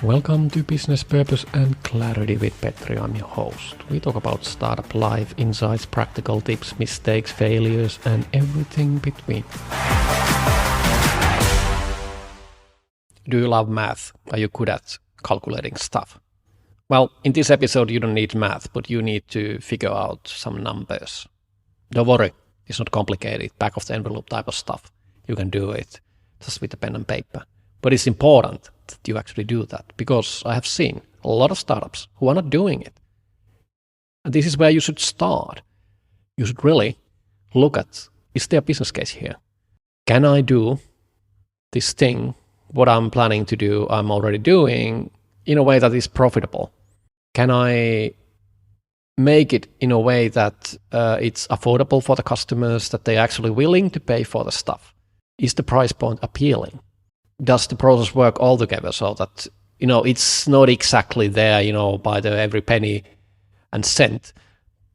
Welcome to Business Purpose and Clarity with Petri. I'm your host. We talk about startup life, insights, practical tips, mistakes, failures, and everything between. Do you love math? Are you good at calculating stuff? Well, in this episode you don't need math, but you need to figure out some numbers. Don't worry, it's not complicated, back of the envelope type of stuff. You can do it just with a pen and paper. But it's important that you actually do that, because I have seen a lot of startups who are not doing it. And this is where you should start. You should really look at, is there a business case here? Can I do this thing, what I'm planning to do, I'm already doing, in a way that is profitable? Can I make it in a way that it's affordable for the customers, that they're actually willing to pay for the stuff? Is the price point appealing? Does the process work all together so that, it's not exactly there, by the every penny and cent,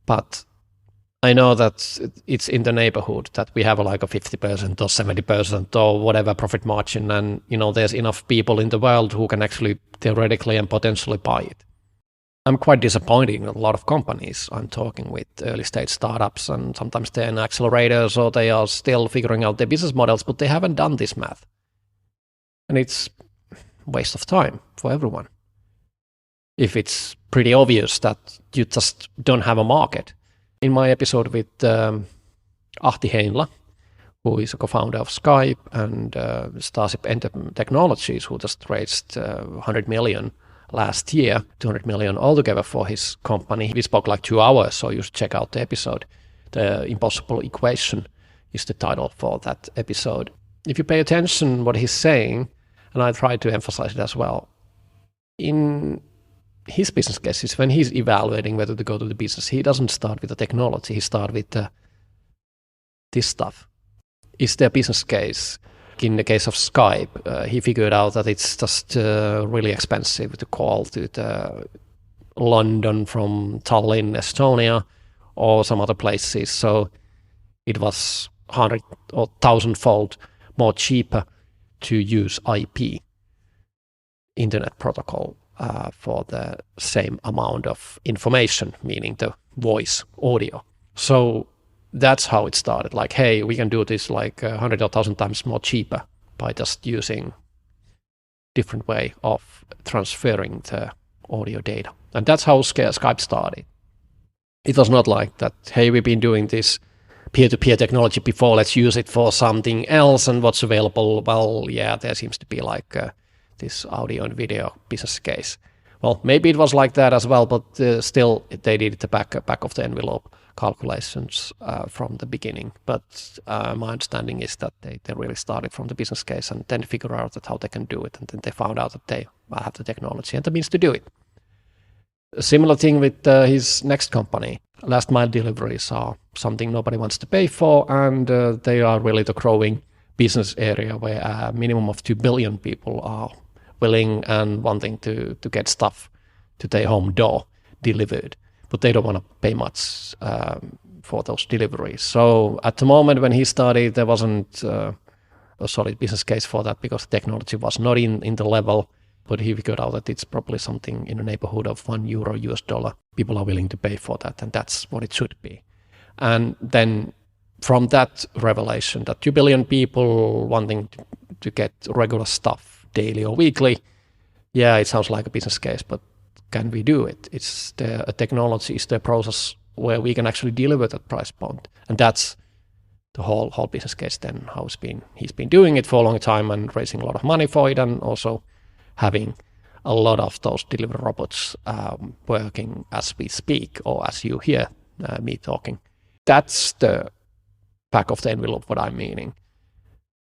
but I know that it's in the neighborhood that we have like a 50% or 70% or whatever profit margin, and, there's enough people in the world who can actually theoretically and potentially buy it. I'm quite disappointed in a lot of companies. I'm talking with early stage startups, and sometimes they're in accelerators or they are still figuring out their business models, but they haven't done this math. And it's a waste of time for everyone. If it's pretty obvious that you just don't have a market. In my episode with Ahti Heinla, who is a co-founder of Skype, and Starship Technologies, who just raised 100 million last year, 200 million altogether for his company. We spoke like 2 hours, so you should check out the episode. The Impossible Equation is the title for that episode. If you pay attention what he's saying, and I try to emphasize it as well, in his business cases, when he's evaluating whether to go to the business, he doesn't start with the technology, he starts with this stuff. Is there a business case? In the case of Skype, he figured out that it's just really expensive to call to London from Tallinn, Estonia, or some other places. So it was 100 or 1,000-fold more cheaper to use IP, internet protocol, for the same amount of information, meaning the voice, audio. So that's how it started. Like, hey, we can do this like 100 or 1,000 times more cheaper by just using different way of transferring the audio data. And that's how Skype started. It was not like that, hey, we've been doing this peer-to-peer technology before, let's use it for something else, and what's available? Well, yeah, there seems to be like this audio and video business case. Well, maybe it was like that as well, but still they did the back of the envelope calculations from the beginning. But my understanding is that they really started from the business case and then figure out that how they can do it, and then they found out that they have the technology and the means to do it. A similar thing with his next company. Last mile deliveries are something nobody wants to pay for, and they are really the growing business area where a minimum of 2 billion people are willing and wanting to get stuff to their home door delivered, but they don't want to pay much for those deliveries. So at the moment when he started, there wasn't a solid business case for that, because technology was not in the level. But he figured out that it's probably something in the neighborhood of €1 US dollar. People are willing to pay for that, and that's what it should be. And then from that revelation, that 2 billion people wanting to get regular stuff daily or weekly, yeah, it sounds like a business case, but can we do it? It's the technology, is the process where we can actually deliver that price point. And that's the whole business case then, how he's been doing it for a long time and raising a lot of money for it, and also having a lot of those delivery robots working as we speak, or as you hear me talking. That's the back of the envelope, what I'm meaning.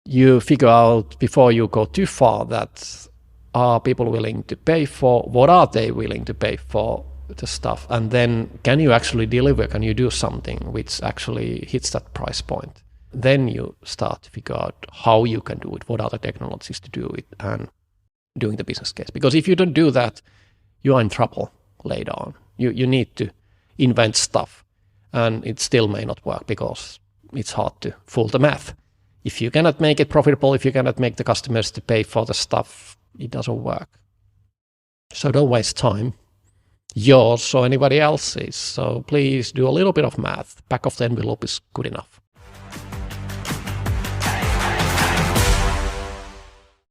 You figure out before you go too far that are people willing to pay for, what are they willing to pay for the stuff, and then can you actually deliver, can you do something which actually hits that price point? Then you start to figure out how you can do it, what are the technologies to do it, and doing the business case. Because if you don't do that, you are in trouble later on. You need to invent stuff, and it still may not work because it's hard to fool the math. If you cannot make it profitable, if you cannot make the customers to pay for the stuff, it doesn't work. So don't waste time, yours or anybody else's. So please do a little bit of math. Back of the envelope is good enough.